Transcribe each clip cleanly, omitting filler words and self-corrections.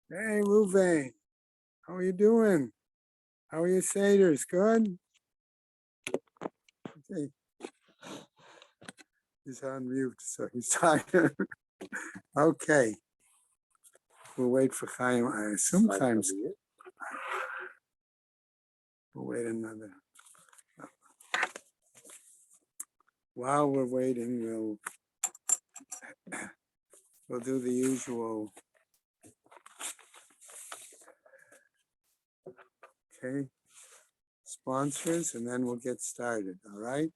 Hey, Ruvain, how are you doing? How are your Seders? Good? Okay, he's on mute, so he's tired. Okay, we'll wait for Chaim. I assume Chaim's. We'll wait another. While we're waiting, we'll do the usual. Okay, sponsors, and then we'll get started. All right.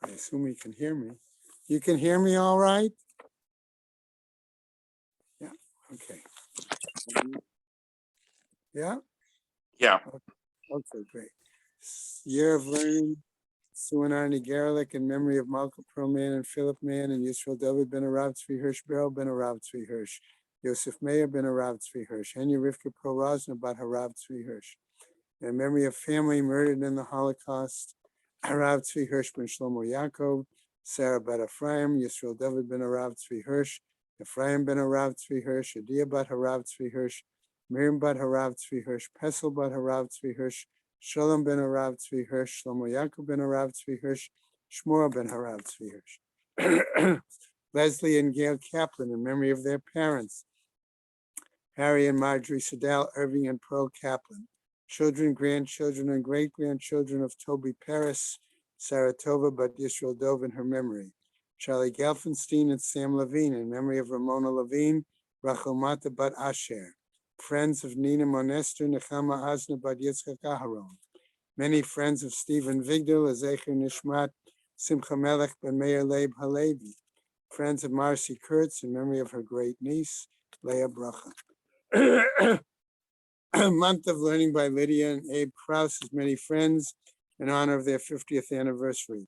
I assume you can hear me. You can hear me all right? Yeah. Okay. Yeah. Yeah. Okay. Great. Year of learning. Suanani Gerlich in memory of Malcolm Perlman and Philip Mann and Yisrael David ben Arav Tzvi Hirsch, Beryl ben Arav Tzvi Hirsch, Yosef Meir ben Arav Tzvi Hirsch, Henya Rivka Pro Rosner bat Harav Tzvi Hirsch. In memory of family murdered in the Holocaust, Harav Tzvi Hirsch ben Shlomo Yaakov, Sarah bat Ephraim, Yisrael David ben Arav Tzvi Hirsch, Ephraim ben Arav Tzvi Hirsch, Adia bat Harav Tzvi Hirsch, Miriam bat Harav Tzvi Hirsch, Pesel bat Harav Tzvi Hirsch, Shalom ben Harav Tzvi Hirsch, Shlomo Yaakov ben Harav Tzvi Hirsch, Shmuel ben Harav Tzvi Hirsch. Leslie and Gail Kaplan in memory of their parents, Harry and Marjorie Sedal, Irving and Pearl Kaplan. Children, grandchildren, and great-grandchildren of Toby Paris, Saratova bat Yisrael Dov in her memory. Charlie Gelfenstein and Sam Levine in memory of Ramona Levine, Rachel Mata bat Asher. Friends of Nina Monester, Nechama Asna bat Yitzchak Aharon. Many friends of Stephen Vigdal, Ezecher Nishmat, Simcha Melech ben Meir Leib Halevi. Friends of Marcy Kurtz in memory of her great niece, Leah Bracha. Month of learning by Lydia and Abe Krause's many friends in honor of their 50th anniversary.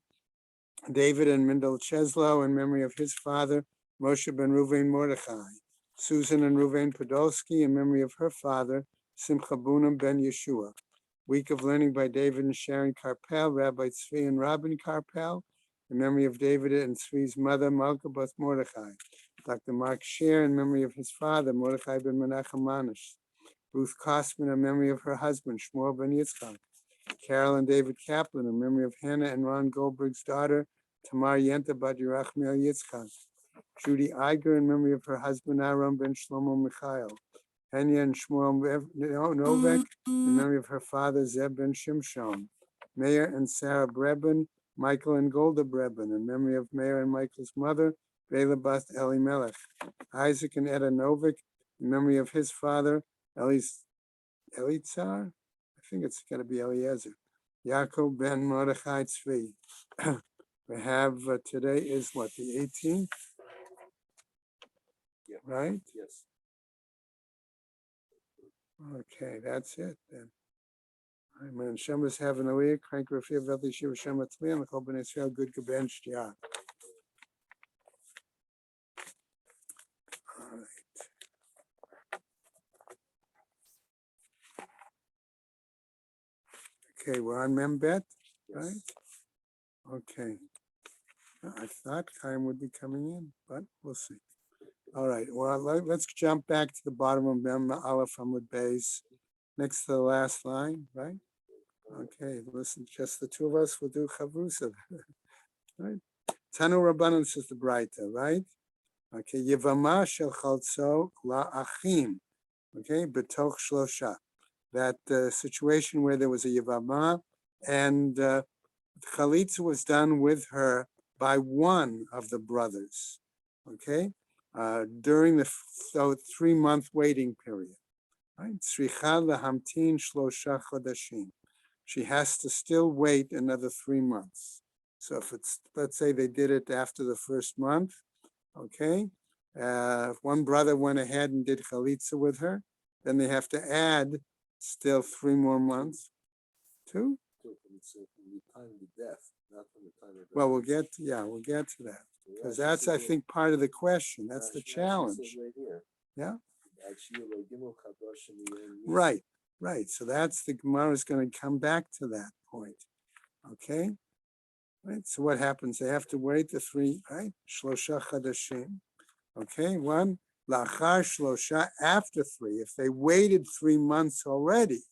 David and Mindel Cheslow in memory of his father, Moshe ben Ruvain Mordechai. Susan and Ruvain Podolsky in memory of her father, Simcha Bunam ben Yeshua. Week of learning by David and Sharon Carpel, Rabbi Tzvi and Robin Carpel, in memory of David and Tzvi's mother, Malka Beth Mordechai. Dr. Mark Scher in memory of his father, Mordechai ben Menachem Manish. Ruth Kosman in memory of her husband, Shmuel ben Yitzchak. Carol and David Kaplan in memory of Hannah and Ron Goldberg's daughter, Tamar Yenta bat Yerachmiel Yitzchak. Judy Iger in memory of her husband, Aaron ben Shlomo Michael. Henya and Shmuel Novak in memory of her father, Zeb ben Shimshon. Meir and Sarah Breben, Michael and Golda Breben in memory of Meir and Michael's mother, Bela Bath Elimelech. Isaac and Etta Novik in memory of his father, Elitzar, I think it's going to be Eliezer. Yaakov ben Mordechai Tzvi. We have today is what, the 18th? Yeah. Right? Yes. Okay, that's it then. Amen. Shemus having a week. Crank Rafia Veli Shiva Shema Tzlian. The Choban Israel good Gaben Shtia. All right. Okay, we're on Membet, right? Okay. I thought Chaim would be coming in, but we'll see. All right. Well, let's jump back to the bottom of Mem Aleph Amud Beis, next to the last line, right? Okay. Listen, just the two of us will do Chavrusa, right? Tanu Rabbanan says the Braita, right? Okay. Yevama shel chaltzo la'achim. Okay. Betoch shlosha. That situation where there was a Yevama and Chalitza was done with her by one of the brothers, okay, during the 3-month waiting period. Right? She has to still wait another 3 months. So if it's, let's say they did it after the first month, okay, if one brother went ahead and did Chalitza with her, then they have to add still 3 more months. 2? Well, we'll get to that because that's, I think, part of the question. That's the challenge. Yeah. Right. So that's the Gemara is going to come back to that point. Okay. Right. So what happens? They have to wait the 3, right? Shlosha chadashim. Okay. 1, Lachar shlosha, after 3, if they waited 3 months already,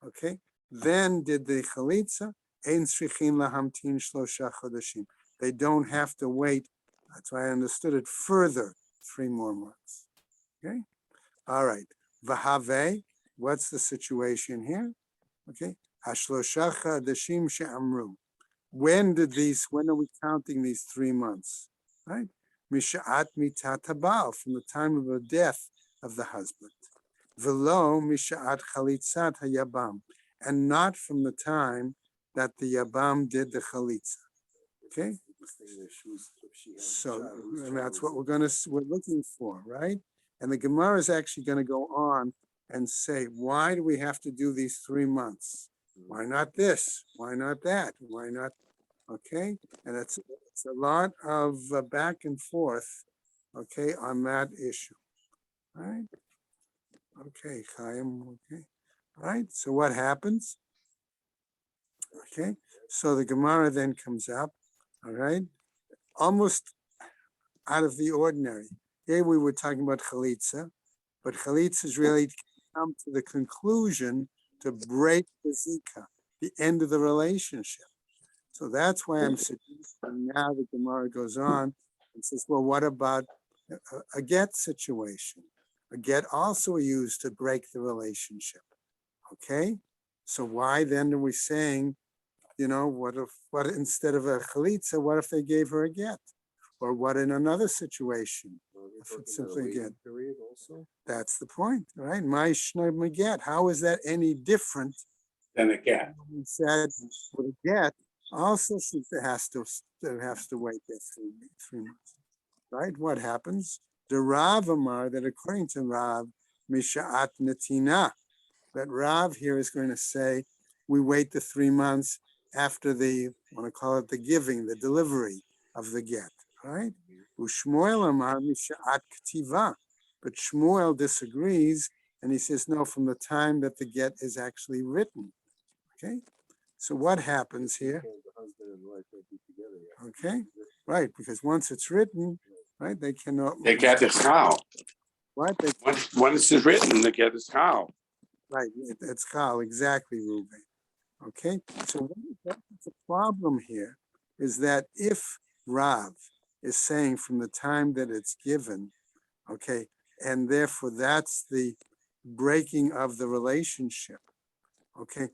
okay, then did the chalitza, ein tzrichin lahamtin shlosha chodashim. They don't have to wait, that's why I understood it, further 3 more months. Okay, all right. Vahave, what's the situation here? Okay, hashlosha chodashim she'amru. When are we counting these 3 months? Right? Misha'at mitat habal, from the time of the death of the husband. Velo misha'at chalitzat hayabam, and not from the time that the yabam did the chalitza. Okay? So and that's what we're looking for, right? And the Gemara is actually going to go on and say, why do we have to do these 3 months? Why not this? Why not that? Why not? Okay, and it's a lot of back and forth, okay, on that issue. All right. Okay, Chaim. Okay. All right. So what happens? Okay. So the Gemara then comes up. All right. Almost out of the ordinary. Here we were talking about chalitza, but chalitza is really come to the conclusion to break the zika, the end of the relationship. So that's why I'm suggesting now the Gemara goes on and says, well, what about a get situation? A get also used to break the relationship. Okay? So why then are we saying, what instead of a chalitza, what if they gave her a get? Or what in another situation? If it's simply a get. Period also? That's the point, right? My shnei get. How is that any different than a get? We said with a get, also she has to wait that 3 months, right? What happens? The Rav Amar, that according to Rav, Misha'at Natina, that Rav here is going to say, we wait the 3 months after I want to call it the giving, the delivery of the get, right? Ushmuel Amar Misha'at Ktiva, but Shmuel disagrees, and he says, no, from the time that the get is actually written, okay? So what happens here? Okay, right, because once it's written, right, they cannot. They get this how. What? Once it's written, they get this how. Right, it's how, exactly, Ruben. Okay, so the problem here is that if Rav is saying from the time that it's given, okay, and therefore that's the breaking of the relationship, okay,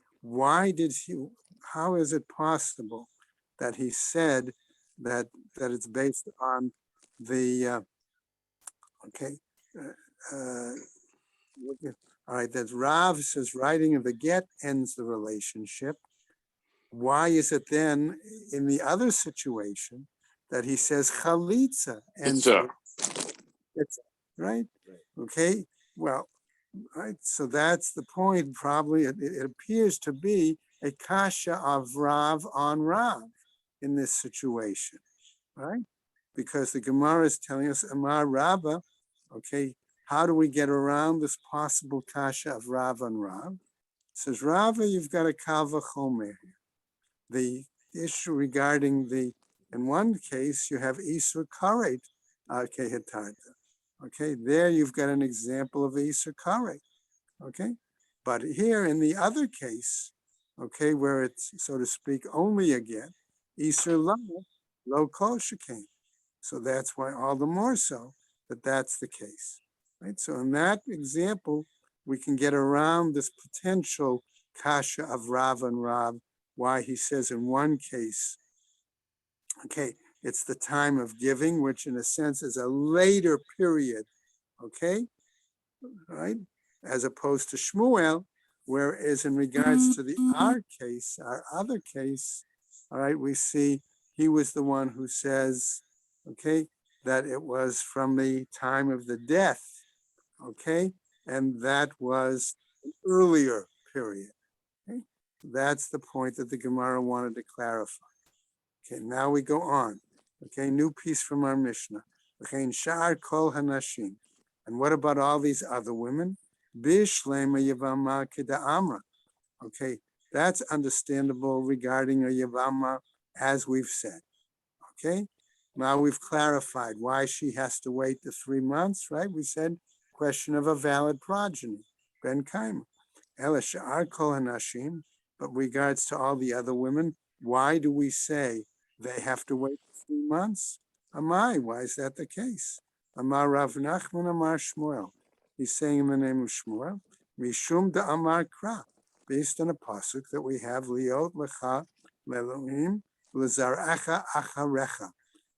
how is it possible that he said that it's based on the all right, that Rav says writing of the get ends the relationship. Why is it then in the other situation that he says chalitza ends it's right? Okay, well, right, so that's the point. Probably it appears to be a kasha of Rav on Rav in this situation, right? Because the Gemara is telling us Amar Rabba, okay, how do we get around this possible kasha of Rav on Rav? It says, Rava, you've got a kalva chomer here. The issue regarding in one case, you have Isur Karet Kehetarta. Okay, there you've got an example of Isur Karet. Okay, but here in the other case, okay, where it's, so to speak, only again, Isur Lo Kol Shekain. So that's why all the more so that that's the case, right? So in that example, we can get around this potential kasha of Rav and Rav, why he says in one case, okay, it's the time of giving, which in a sense is a later period, okay, right? As opposed to Shmuel, whereas in regards to our other case, all right, we see he was the one who says, okay, that it was from the time of the death, okay, and that was an earlier period. Okay? That's the point that the Gemara wanted to clarify. Okay, now we go on. Okay, new piece from our Mishnah. And what about all these other women? Okay, that's understandable regarding a Yavama, as we've said. Okay, Now we've clarified why she has to wait the 3 months, right? We said question of a valid progeny, ben kaima. Ela she'ar kol hanashim, but regards to all the other women, why do we say they have to wait 3 months? Amai, why is that the case? Amar Rav Nachman Amar Shmuel. He's saying in the name of Shmuel, Mishum de Amar Kra, based on a pasuk that we have, Liot lecha le'elohim lezaracha acharecha.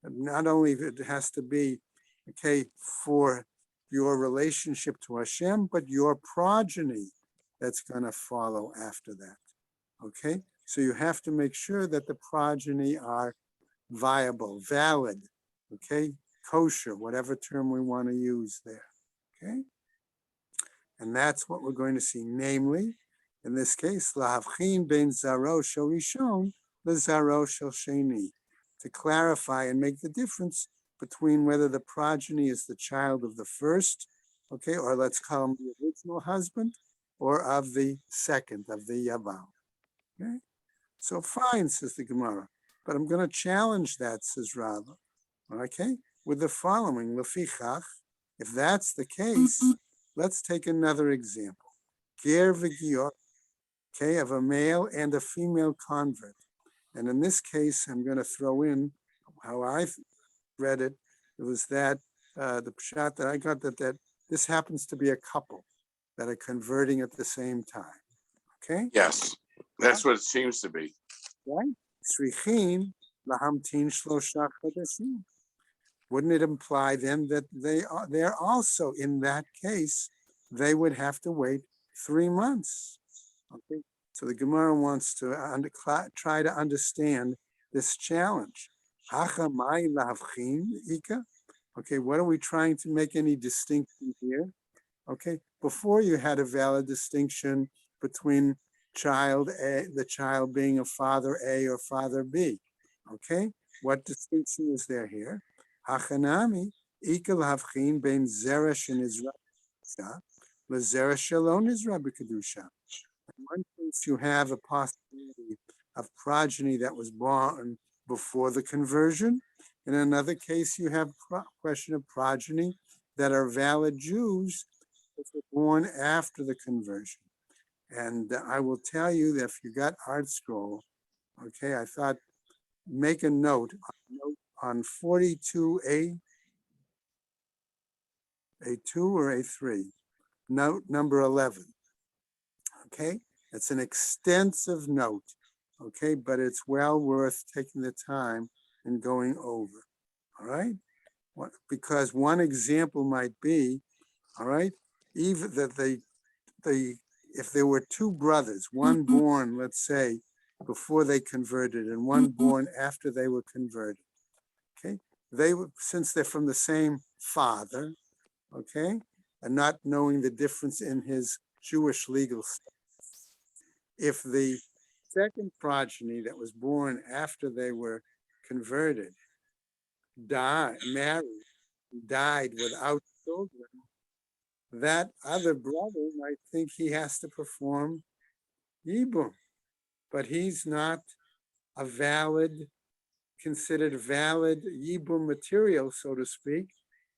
Not only it has to be, okay, for your relationship to Hashem, but your progeny that's going to follow after that. Okay, so you have to make sure that the progeny are viable, valid, okay, kosher, whatever term we want to use there. Okay, and that's what we're going to see, namely, in this case, lahavchin ben zaro shel rishon lezaro shel sheni, to clarify and make the difference between whether the progeny is the child of the first, okay, or let's call him the original husband, or of the second, of the Yavam. Okay? So fine, says the Gemara, but I'm going to challenge that, says Rava, okay, with the following, Lefichach, if that's the case, let's take another example. Ger v'gior, okay, of a male and a female convert. And in this case, I'm going to throw in how I read it. It was that the pshat that I got that this happens to be a couple that are converting at the same time. Okay? Yes, that's what it seems to be. Right? Srichin lahamtin shlosha chodeshim. Wouldn't it imply then that they're also, in that case, they would have to wait 3 months? Okay? So the Gemara wants to try to understand this challenge. Okay, what are we trying to make any distinction here? Okay, before you had a valid distinction between child A, the child being a father A or father B. Okay, what distinction is there here? Hachanami ikal havchin ben zeresh and Israel, lezeresh shalon Israel b'kedusha. In one case, you have a possibility of progeny that was born before the conversion. In another case, you have question of progeny that are valid Jews that were born after the conversion. And I will tell you that if you got Art Scroll, okay, I thought make a note on 42A, A2 or A3, note number 11. Okay, it's an extensive note, okay, but it's well worth taking the time and going over. All right, because one example might be, all right, even that if there were two brothers, one born, let's say, before they converted and one born after they were converted, okay, they would, since they're from the same father, okay, and not knowing the difference in his Jewish legal status, if the second progeny that was born after they were converted died without children, that other brother might think he has to perform yibum, but he's not considered valid yibum material, so to speak,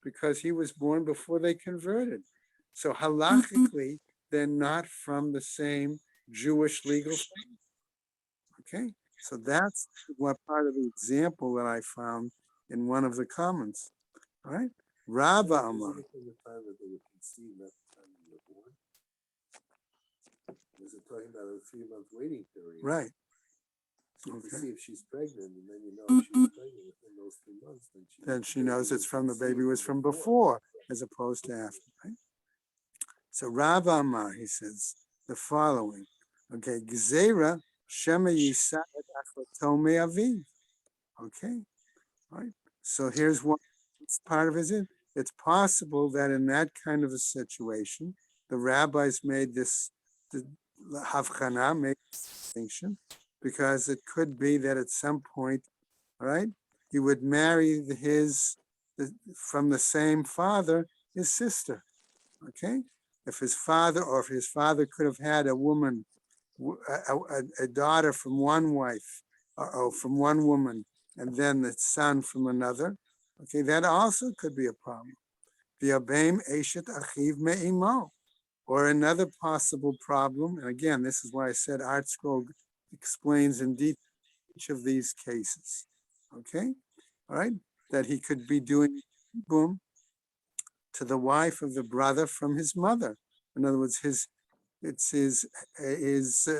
because he was born before they converted. So halachically, they're not from the same Jewish legal status. Okay, so that's what part of the example that I found in one of the comments. All right, Rava Amar. Was it talking about a 3-month waiting period? Right. So to Okay. see if she's pregnant, and then you know if she's pregnant within those 3 months, Then she knows it's from the baby was from before as opposed to after. Right? So Rava Amar, he says the following. Okay, Gzeira Shema Yisa et Achleto Me'aviv. Okay, right. So here's what part of it is. It's possible that in that kind of a situation, the rabbis made this havchana, made this distinction, because it could be that at some point, right, he would marry from the same father, his sister. Okay, if his father could have had a woman, a daughter from one wife, or from one woman, and then the son from another, okay, that also could be a problem. V'yabeim eshet achiv me'imo. Or another possible problem, and again, this is why I said Art Scroll explains in detail each of these cases. Okay, all right, that he could be doing boom to the wife of the brother from his mother. In other words, it's his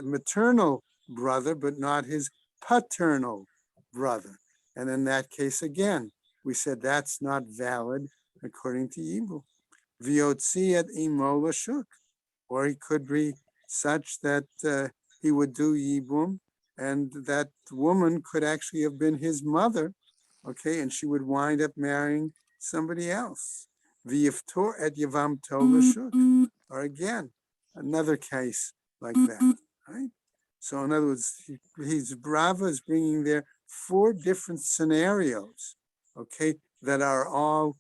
maternal brother, but not his paternal brother. And in that case, again, we said that's not valid according to Hebrew. V'yotzi et imo l'shuk, or he could be such that he would do yibum, and that woman could actually have been his mother, okay, and she would wind up marrying somebody else. V'yiftor et yavam tov l'shuk, or again, another case like that, right? So in other words, Brava is bringing there 4 different scenarios, okay, that are all,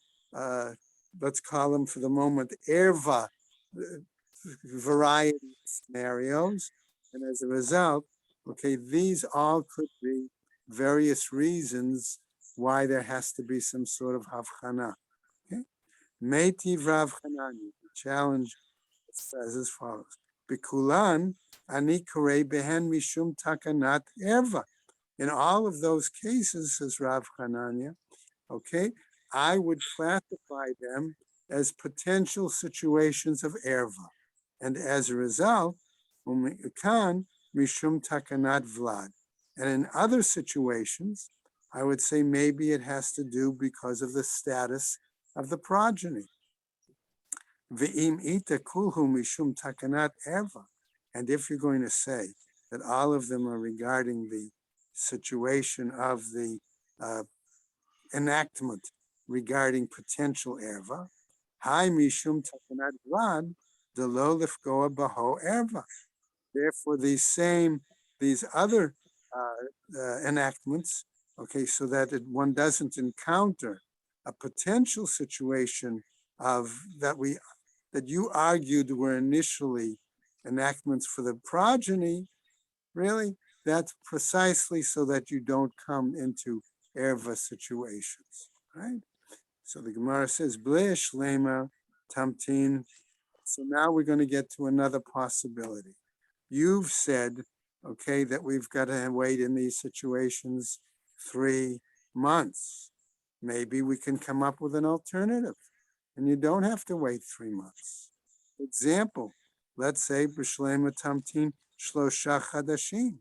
let's call them for the moment, erva, variety of scenarios. And as a result, okay, these all could be various reasons why there has to be some sort of havchana. Okay? Meitiv Rav Hanani, the challenge says as follows. Bikulan, ani korei behen mishum takanat erva. In all of those cases, says Rav Hanania, okay, I would classify them as potential situations of erva. And as a result, kan mishum takanat vlad. And in other situations, I would say maybe it has to do because of the status of the progeny. Ve'im ita kulhu mishum takanat erva. And if you're going to say that all of them are regarding the situation of the enactment regarding potential erva, hai mishum takanat vlad, the lo lifgoa baho erva. Therefore, these other enactments, okay, so that one doesn't encounter a potential situation of that you argued were initially enactments for the progeny, really, that's precisely so that you don't come into erva situations, right? So the Gemara says, blish lema tamtin. So now we're going to get to another possibility. You've said, okay, that we've got to wait in these situations 3 months. Maybe we can come up with an alternative, and you don't have to wait 3 months. Example, let's say b'shlema tamtin shlosha chadashim.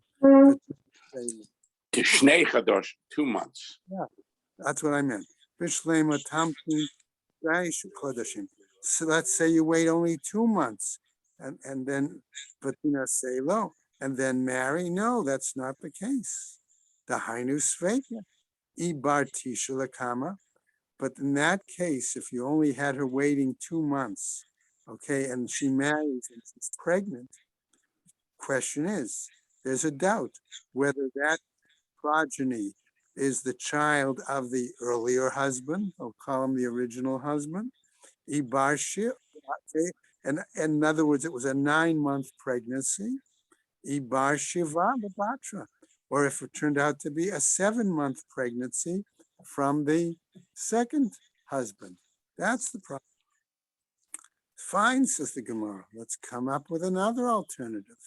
Tishnei Chadosh, 2 months. Yeah, that's what I meant. B'shlema tamtin chadashim. So let's say you wait only 2 months, and then patina say lo, and then marry. No, that's not the case. The hainu sveka, ibar tisha lakama. But in that case, if you only had her waiting 2 months, okay, and she marries and she's pregnant, question is, there's a doubt whether that progeny is the child of the earlier husband, or call him the original husband, Ibarshir, okay, and in other words, it was a 9-month pregnancy, Ibar Shiva Batra, or if it turned out to be a 7-month pregnancy from the second husband. That's the problem. Fine, says the Gemara. Let's come up with another alternative.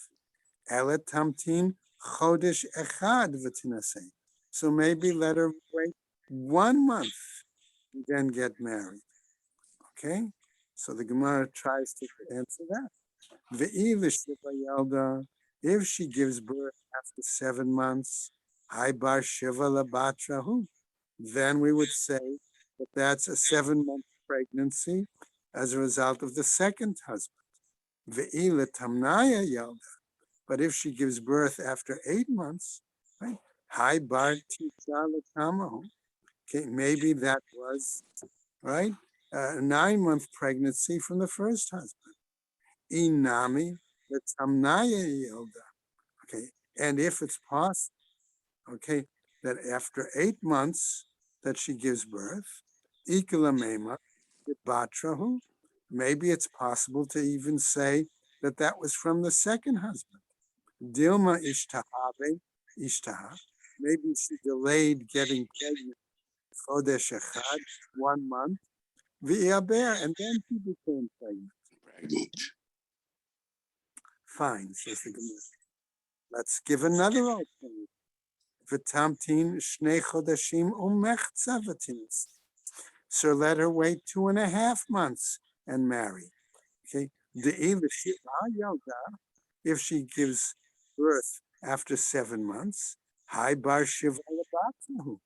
Elet tamtin chodesh echad v'tinasei. So maybe let her wait 1 month and then get married. Okay? So the Gemara tries to answer that. Ve'ilish yalda, if she gives birth after 7 months, I bar shiva labatrahu, then we would say that that's a 7-month pregnancy as a result of the second husband. Ve'ila tamnaya yalda, but if she gives birth after 8 months, right? Hi bar tisha lakamahu. Okay, maybe that was right a 9-month pregnancy from the first husband. Inami tamnaya yalda. Okay, and if it's possible, okay, that after 8 months that she gives birth, ikalamema batrahu, maybe it's possible to even say that was from the second husband. Dilma ishtahave ishtaha. maybe she delayed getting pregnant chodesh echad, 1 month, v'iyaber, and then she became pregnant. Pregnant. Fine, says the Gemara. Let's give another alternative. V'tamtin shnei chodashim umechza v'tinis. So let her wait 2.5 months and marry. Okay. If she gives birth after 7 months, Hai bar shiva lebatzahu.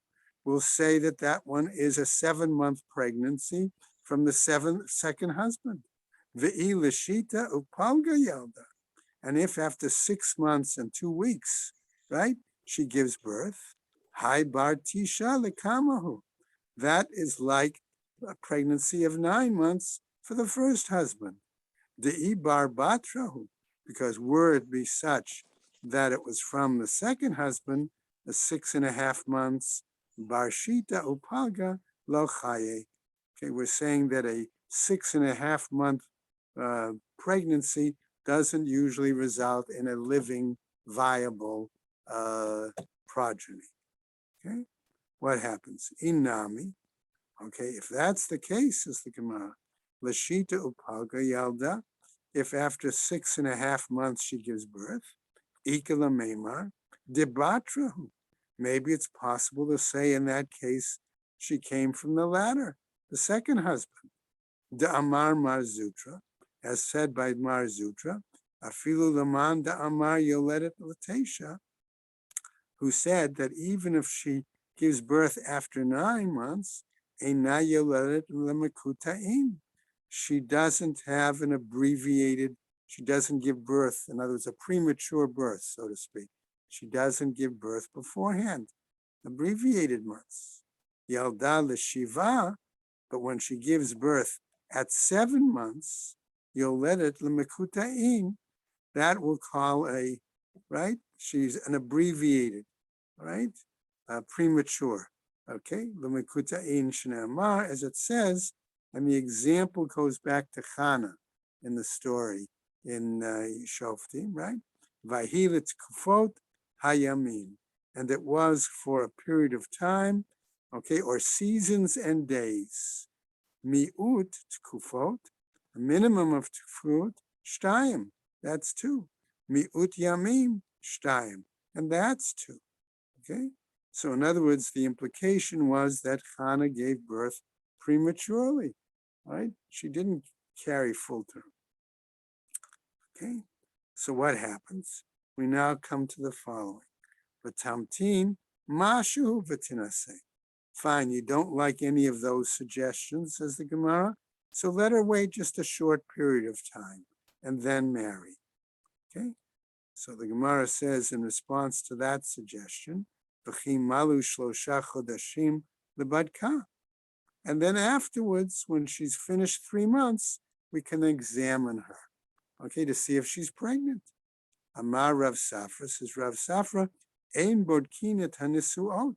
We'll say that that one is a 7-month pregnancy from the second husband. Ve'i lishita upalga yelda. And if after 6 months and 2 weeks, right, she gives birth, Hai bar tisha lekamahu. That is like a pregnancy of 9 months for the first husband. De'i bar batrahu, because were it be such that it was from the second husband, the 6.5 months, bar shita upalga lo chaye. Okay, we're saying that a 6.5 month pregnancy doesn't usually result in a living, viable progeny. Okay, what happens? Inami. Okay, if that's the case, says the Gemara, Lashita upalga yalda, if after 6.5 months she gives birth, ikala memar, debatrahu. Maybe it's possible to say in that case she came from the latter, the second husband. De Amar Marzutra, as said by Marzutra, afilu laman de Amar yoledet latesha, who said that even if she gives birth after 9 months, she doesn't have an abbreviated, she doesn't give birth, in other words, a premature birth, so to speak. She doesn't give birth beforehand, abbreviated months. Yalda l'shiva, but when she gives birth at 7 months, yoledet l'mekuta'in, that will call a, right? She's an abbreviated, right? Premature. Okay, l'mekuta'in shne'amar, as it says, and the example goes back to Chana in the story in Shoftim, right? Vahilit kufot hayamim, and it was for a period of time, okay, or seasons and days. Mi'ut kufot, a minimum of kufot, shtayim, that's 2. Mi'ut yamim, shtayim, and that's 2. Okay. So in other words, the implication was that Chana gave birth prematurely, right? She didn't carry full term. Okay, so what happens? We now come to the following. V'tamtin mashu v'tinaseh. Fine, you don't like any of those suggestions, says the Gemara, so let her wait just a short period of time and then marry. Okay, so the Gemara says in response to that suggestion, and then afterwards, when she's finished 3 months, we can examine her, okay, to see if she's pregnant. Amar Rav Safra, says Rav Safra, ein bodkin et hanisuot,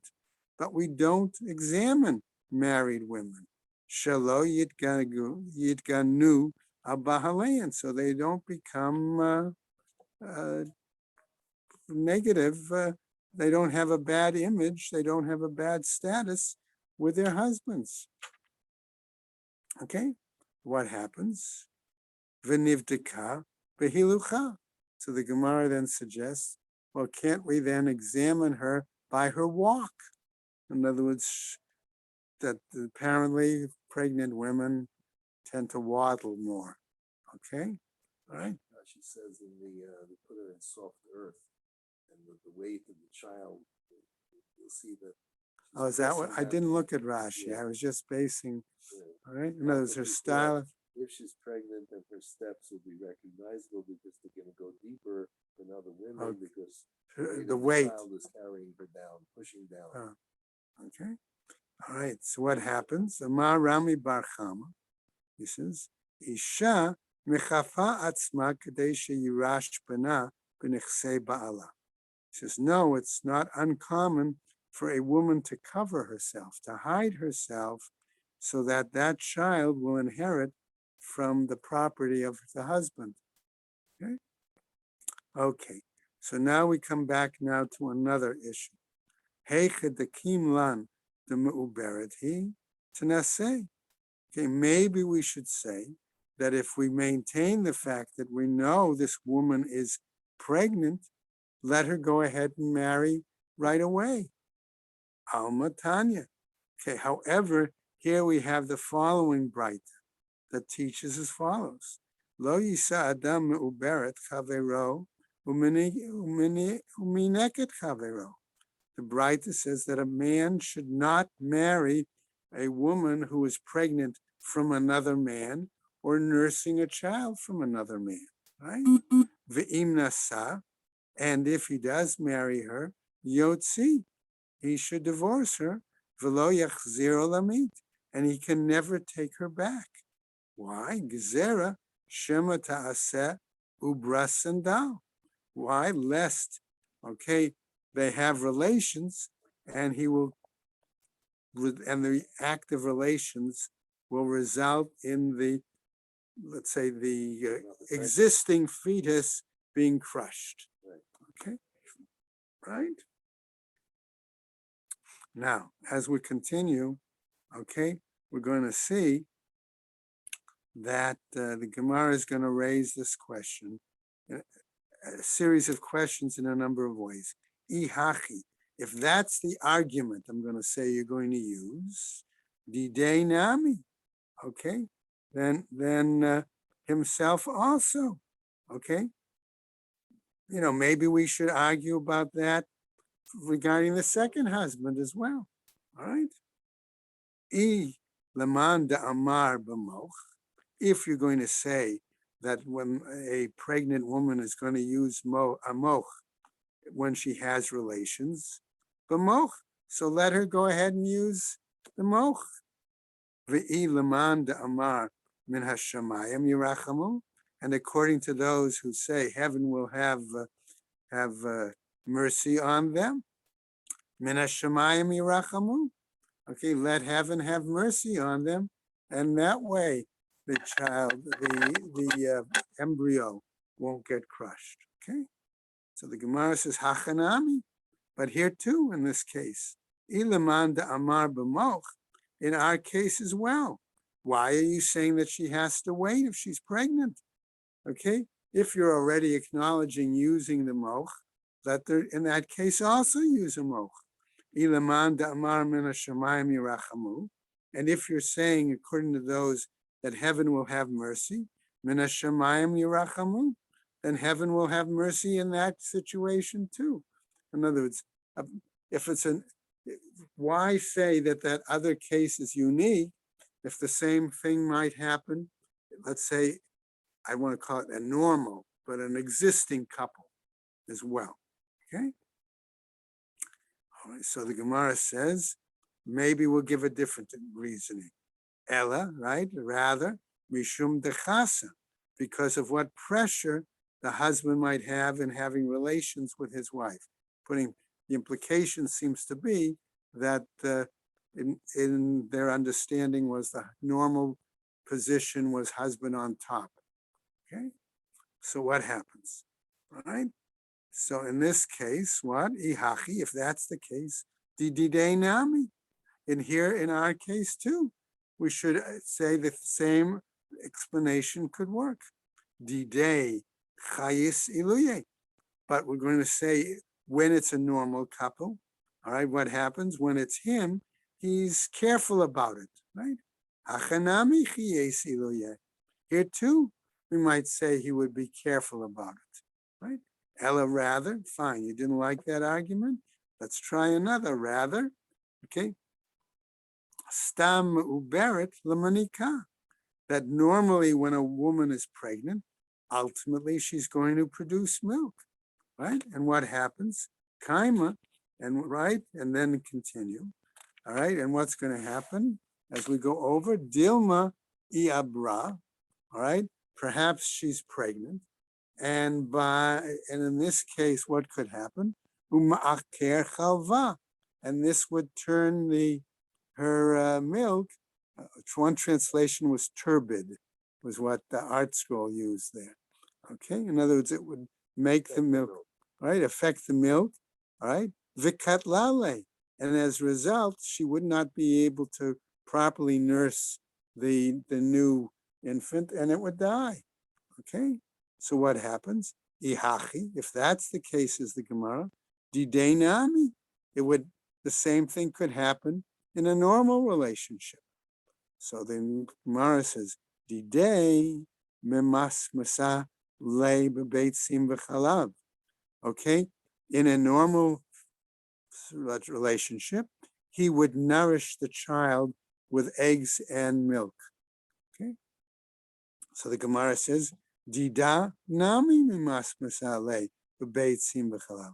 but we don't examine married women. Shelo yitganu abahalein, so they don't become negative. They don't have a bad image. They don't have a bad status with their husbands. Okay, what happens? V'nivdeka behilucha. So the Gemara then suggests, well, can't we then examine her by her walk? In other words, that apparently pregnant women tend to waddle more. Okay, all right. She says in they put her in soft earth, and with the weight of the child, you'll see that. Oh, is that what? I didn't look at Rashi. Yeah. I was just basing, Yeah. all right? In other words, her style. If she's pregnant, then her steps will be recognizable because they're going to go deeper than other women because The weight. The child is carrying her down, pushing down. Okay. All right. So what happens? Amar Rami Bar Chama, he says, Isha mechafa atzma kadei sheyirash bana b'nechsei ba'ala. He says, no, it's not uncommon for a woman to cover herself, to hide herself, so that that child will inherit from the property of the husband. Okay. So now we come back now to another issue. Heichedakim lan the me'uberet he tenaseh. Okay, maybe we should say that if we maintain the fact that we know this woman is pregnant, let her go ahead and marry right away. Alma Tanya. Okay, however, here we have the following bright that teaches as follows. Lo yisa adam me'uberet chavero umineket chavero. The Braita says that a man should not marry a woman who is pregnant from another man or nursing a child from another man, right? Ve'im nasa, and if he does marry her, yotzi, he should divorce her, v'lo yachzir olamit, and he can never take her back. Why? Gezerah shema ta'aseh ubras sandal. Why? Lest, okay, they have relations, and he will, and the act of relations will result in the, let's say, the existing fetus being crushed. Okay, right? Now, as we continue, okay, we're going to see that the Gemara is going to raise this question, a series of questions in a number of ways. Ihachi, if that's the argument I'm going to say you're going to use, didei nami, okay, then himself also, okay. Maybe we should argue about that regarding the second husband as well, all right? Leman da amar b'moch, if you're going to say that when a pregnant woman is going to use a moch when she has relations, b'moch, so let her go ahead and use the moch. V'i leman da amar min hashamayim yirachamu, and according to those who say heaven will have mercy on them, min hashamayim yirachamu. Okay, let heaven have mercy on them, and that way the child, the embryo won't get crushed. Okay, so the Gemara says hachanami, but here too in this case, ilaman da amar b'moch, in our case as well. Why are you saying that she has to wait if she's pregnant? Okay, if you're already acknowledging using the moch, let her in that case also use a moch. Ilaman da amar min hashamayim yirachamu, and if you're saying according to those that heaven will have mercy, min hashamayim yirachamu, then heaven will have mercy in that situation too. In other words, if it's why say that other case is unique if the same thing might happen? Let's say, I want to call it a normal, but an existing couple as well. Okay. All right, so the Gemara says, maybe we'll give a different reasoning. Ella, right? Rather, mishum dechasa, because of what pressure the husband might have in having relations with his wife. The implication seems to be that in their understanding was the normal position was husband on top. Okay, so what happens? All right. So in this case, what? Ihachi, if that's the case, didei nami. And here in our case too, we should say the same explanation could work. Didei chayis iluye. But we're going to say when it's a normal couple, all right, what happens? When it's him, he's careful about it, right? Achanami chayis iluye. Here too, we might say he would be careful about it, right? Ella, rather, fine, you didn't like that argument? Let's try another, rather, okay? Stam uberet lamanika, that normally when a woman is pregnant, ultimately she's going to produce milk, right? And what happens? Kaima, and right, and then continue, all right? And what's going to happen as we go over? Dilma iabra, all right? Perhaps she's pregnant. And in this case, what could happen? Uma'aker chalva, and this would turn her milk. One translation was turbid, was what the Art Scroll used there. Okay, in other words, it would make the milk, right? Affect the milk, all right? Vikatlale, and as a result, she would not be able to properly nurse the new infant, and it would die. Okay, so what happens? Ihachi, if that's the case, is the Gemara, dideinami, it would, the same thing could happen in a normal relationship. So the Gemara says, didei memas masa le bebeitzim v'chalav. Okay, in a normal relationship, he would nourish the child with eggs and milk. Okay, so the Gemara says, Dida nami mimas masale bebeitzim v'chalav.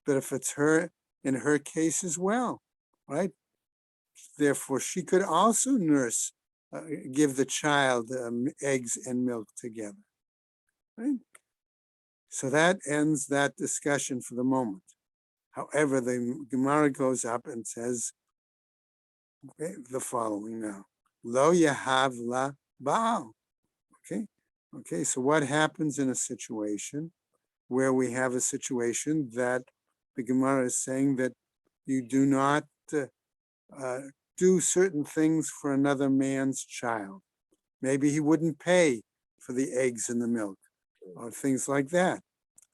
But if it's her, in her case as well, right? Therefore, she could also nurse, give the child eggs and milk together. Right? So that ends that discussion for the moment. However, the Gemara goes up and says the following now. Lo yahav la baal. Okay, so what happens in a situation where we have a situation that the Gemara is saying that you do not do certain things for another man's child? Maybe he wouldn't pay for the eggs and the milk or things like that.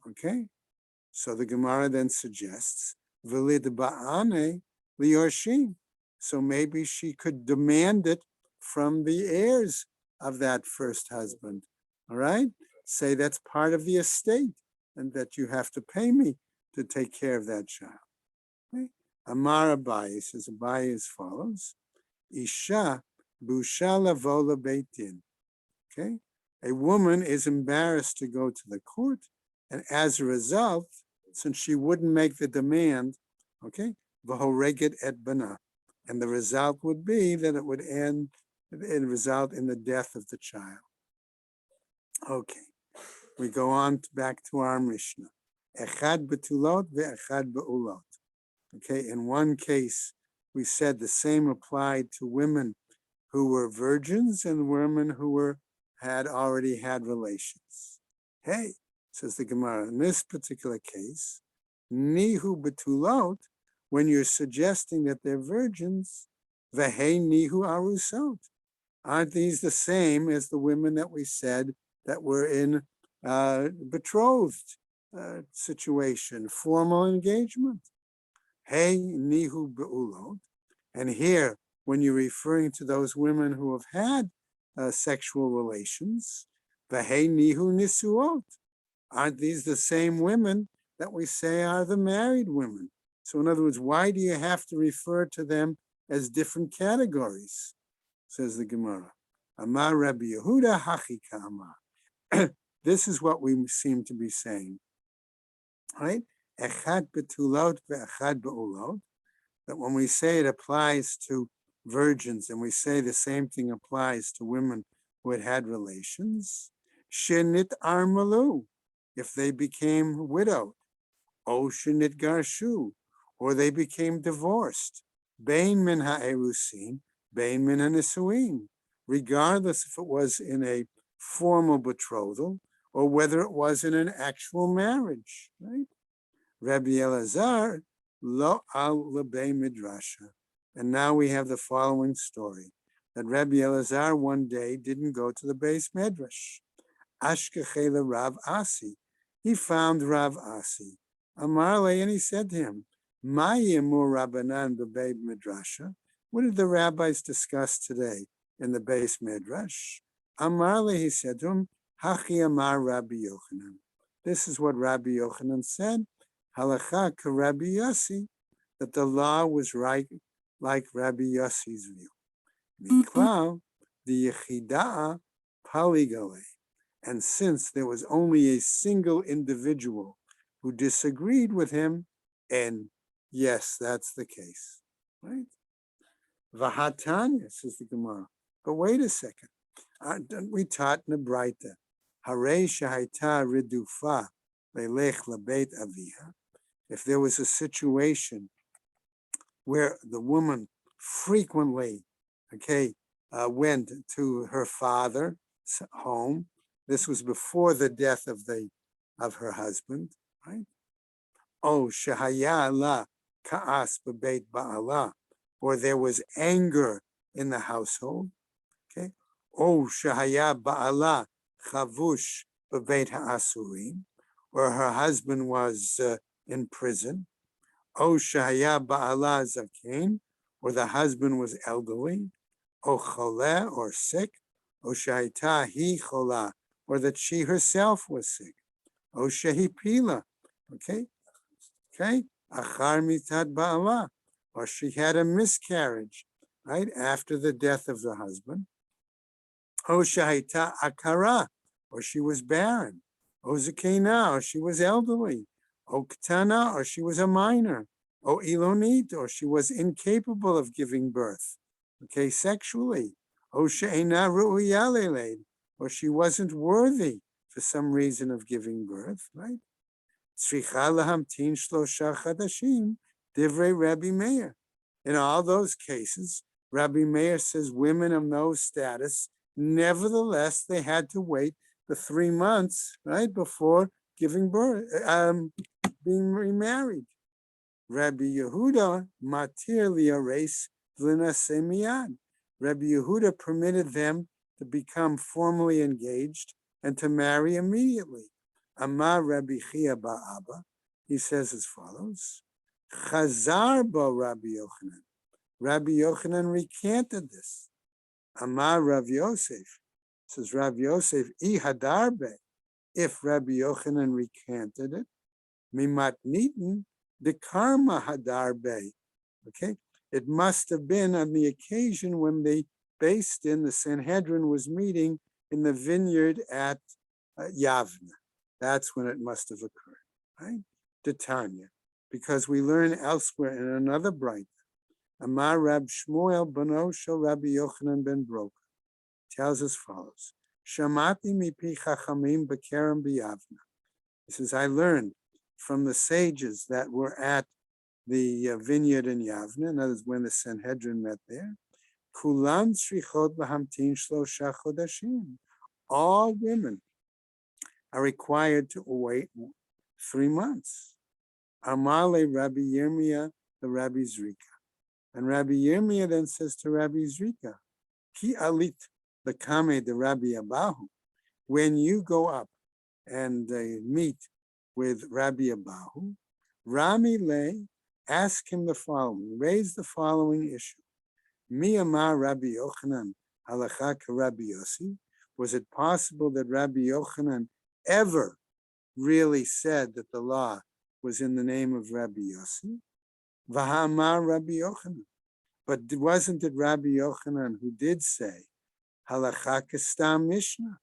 Okay, so the Gemara then suggests Velid ba'ane liyorshin. So maybe she could demand it from the heirs of that first husband. All right, say that's part of the estate and that you have to pay me to take care of that child. Okay? Amar Abaye says, Abaye as follows: Isha busha lavo lebeitin. Okay, a woman is embarrassed to go to the court, and as a result, since she wouldn't make the demand, okay, v'horeget et bana, and the result would be that it would end and result in the death of the child. Okay, we go on back to our Mishnah. Echad betulot ve'echad be'ulot. Okay, in one case, we said the same applied to women who were virgins and women who had already had relations. Hey, says the Gemara, in this particular case, nihu betulot, when you're suggesting that they're virgins, vehei nihu arusot. Aren't these the same as the women that we said that were in betrothed situation, formal engagement? Hey, nihu be'ulot. And here, when you're referring to those women who have had sexual relations, v'hei nihu nisuot. Aren't these the same women that we say are the married women? So in other words, why do you have to refer to them as different categories? Says the Gemara. Amar Rabbi Yehuda hachika amar. This is what we seem to be saying, right? Echad betulot ve'echad be'ulot. That when we say it applies to virgins, and we say the same thing applies to women who had relations, shenit armalu, if they became widowed, o shenit garshu, or they became divorced, bein min ha'erusin, bein min ha'nisuin, regardless if it was in a formal betrothal or whether it was in an actual marriage, right? Rabbi Elazar lo al lebei midrasha. And now we have the following story, that Rabbi Elazar one day didn't go to the base medrash. Ashkechele Rav Asi. He found Rav Asi. Amarle, and he said to him, Mayimur Rabbanan bebei midrasha. What did the rabbis discuss today in the base medrash? Amarle, he said to him, Hachi Amar Rabbi Yochanan. This is what Rabbi Yochanan said. Halacha ka Rabbi Yossi, that the law was right like Rabbi Yossi's view. Miklal, the Yechida'a Paligale. And since there was only a single individual who disagreed with him, and yes, that's the case, right? Vahatanya, says the Gemara. But wait a second. We taught in the Braita, Harei shahaita ridufa leilech labeit aviha. If there was a situation where the woman frequently, went to her father's home, this was before the death of her husband, right? Oh, shahaya la ka'as bebeit ba'ala, or there was anger in the household. Okay, o shahaya ba'ala chavush bebeit ha'asurim, or her husband was in prison. O shahaya ba'ala zaken, or the husband was elderly. O choleh, or sick. O shaita hi cholah, or that she herself was sick. O shehi pila, okay, achar mitat ba'ala, or she had a miscarriage, right, after the death of the husband. O shaita akara, or she was barren. O zakena, or she was elderly. O ketana, or she was a minor. O ilonit, or she was incapable of giving birth, okay, sexually. O she'ena ru'uyaleled, or she wasn't worthy for some reason of giving birth, right? Tzricha lahamtin shlosha chadashim, divrei Rabbi Meir. In all those cases, Rabbi Meir says women of no status, nevertheless, they had to wait the 3 months, right, before giving birth, being remarried. Rabbi Yehuda matir liares v'linaseh miyad. Rabbi Yehuda permitted them to become formally engaged and to marry immediately. Amar Rabbi Chia Ba'aba, he says as follows: Chazar bo Rabbi Yochanan. Rabbi Yochanan recanted this. Amar Rav Yosef, says Rav Yosef, I hadarbe, if Rabbi Yochanan recanted it, mimat nitin the karma hadarbe. Okay, it must have been on the occasion when they based in the Sanhedrin was meeting in the vineyard at Yavna. That's when it must have occurred, right? Titania, because we learn elsewhere in another bright. Amar Rab Shmuel Bano Shel Rabbi Yochanan ben Broka tells as follows: Shamati mipi chachamim bekerem b'Yavna. He says, I learned from the sages that were at the vineyard in Yavna, in other words, when the Sanhedrin met there. Kulan tzrichot lahamtin shlosha chodashim. All women are required to wait 3 months. Amale Rabbi Yirmiyah, the Rabbi Zrika. And Rabbi Yirmiyah then says to Rabbi Zrika, Ki alit the kame the Rabbi Abahu, when you go up and meet with Rabbi Abahu, Rami Le, ask him the following, raise the following issue. Mi amar Rabbi Yochanan halacha ka Rabbi Yossi. Was it possible that Rabbi Yochanan ever really said that the law was in the name of Rabbi Yossi? V'hamar Rabbi Yochanan. But wasn't it Rabbi Yochanan who did say halacha kastam Mishnah?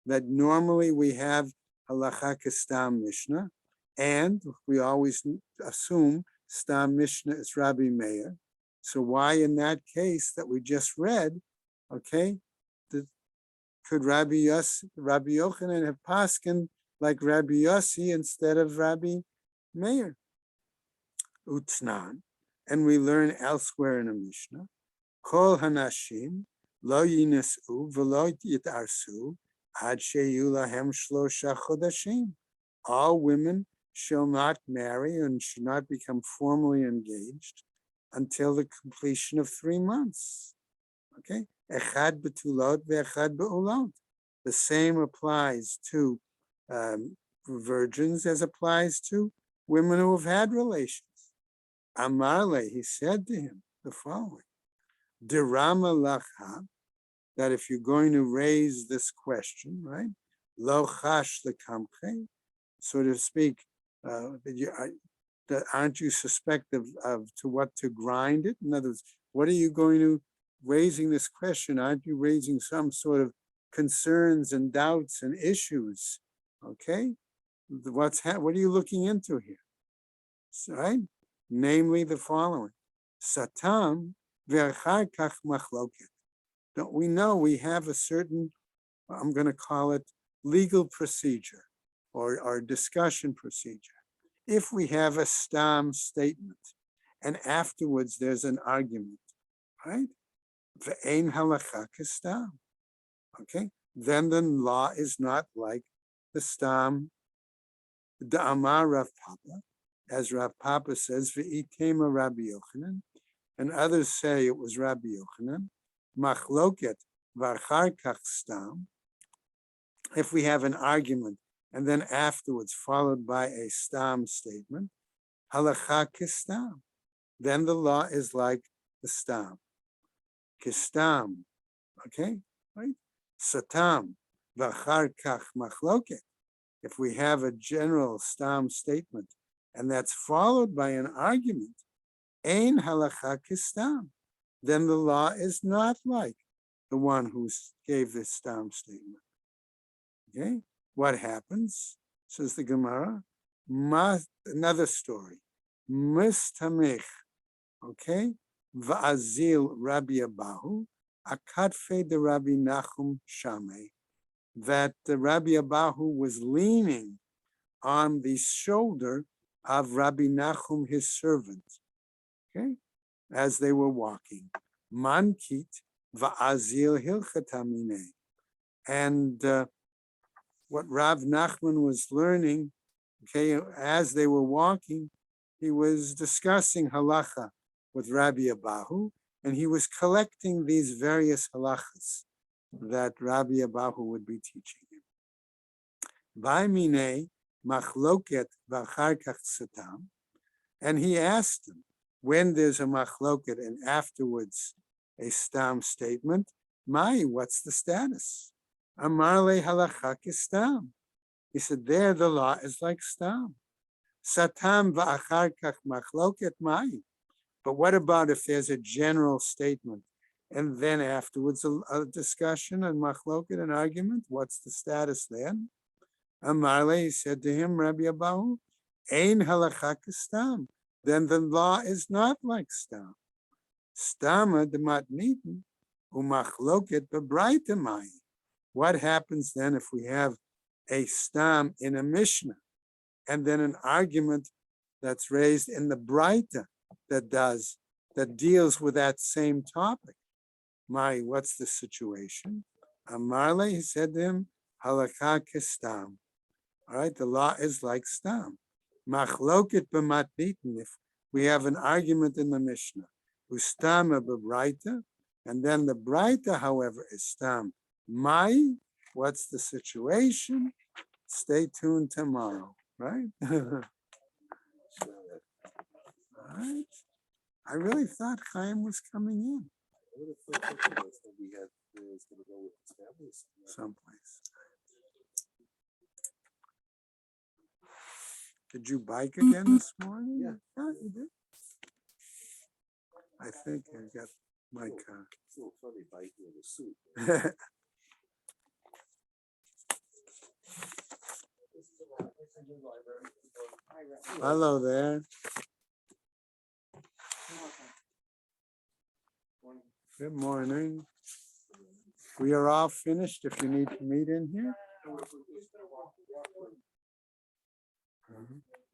That normally we have halacha kastam Mishnah, and we always assume stam Mishnah is Rabbi Meir. So why in that case that we just read, okay, could Rabbi Yochanan have paskin like Rabbi Yossi instead of Rabbi Meir? Utznan, and we learn elsewhere in a Mishnah, Kol hanashim lo yinesu v'lo yitarsu ad sheyu lahem shlosha chodashim. All women shall not marry and should not become formally engaged until the completion of 3 months. Okay, echad betulot ve'echad be'ulot. The same applies to virgins as applies to women who have had relations. Amarle, he said to him the following: Dirama lacha, that if you're going to raise this question, right, lo chash lekamche, so to speak, aren't you suspect of to what to grind it? In other words, what are you going to raising this question? Aren't you raising some sort of concerns and doubts and issues? Okay, what are you looking into here? Right, namely the following: Satam ve'achar kach machloket. Don't we know we have a certain, I'm going to call it legal procedure or discussion procedure. If we have a stam statement and afterwards there's an argument, right? Ve'ein halacha kestam. Okay, then the law is not like the stam. The Amar Rav Papa, as Rav Papa says, V'itema Rabbi Yochanan, and others say it was Rabbi Yochanan. Machloket v'achar kach stam. If we have an argument and then afterwards followed by a stam statement, halacha kistam, then the law is like the stam. Kistam, okay, right? Satam v'achar kach machloket. If we have a general stam statement and that's followed by an argument, ein halacha kistam, then the law is not like the one who gave this stam statement. Okay, what happens? Says the Gemara, another story. Mistamich, okay, va'azil Rabbi Abahu, akatfe de Rabbi Nachum Shameh, that Rabbi Abahu was leaning on the shoulder of Rabbi Nachum, his servant, okay, as they were walking. Mankit va'azil hilchatamine. And what Rav Nachman was learning, okay, as they were walking, he was discussing halacha with Rabbi Abahu, and he was collecting these various halachas that Rabbi Abahu would be teaching him. Ba'mine machloket v'achar kach satam, and he asked him, when there's a machloket and afterwards a stam statement, Mai, what's the status? Amar le halacha kistam. He said, there the law is like stam. Satam va'achar kach machloket mai. But what about if there's a general statement and then afterwards a discussion and machloket, an argument? What's the status then? Amar le, he said to him, Rabbi Abahu, ein halacha kistam. Then the law is not like stam. Stama dematnitin umachloket bebraita mai. What happens then if we have a stam in a Mishnah and then an argument that's raised in the Braita that deals with that same topic? Mai, what's the situation? Amarle, he said to him, halakha kestam. All right, the law is like stam. Machloket b'matnitin, if we have an argument in the Mishnah, ustama b'braita, and then the Braita, however, is stam. Mai, what's the situation? Stay tuned tomorrow, right? All right. I really thought Chaim was coming in I would have thought that we had was going to go with his family someplace. Did you bike again this morning? Yeah. You did. I think I got my car. It's a little funny biking in a suit. Hello there. Good morning. We are all finished if you need to meet in here.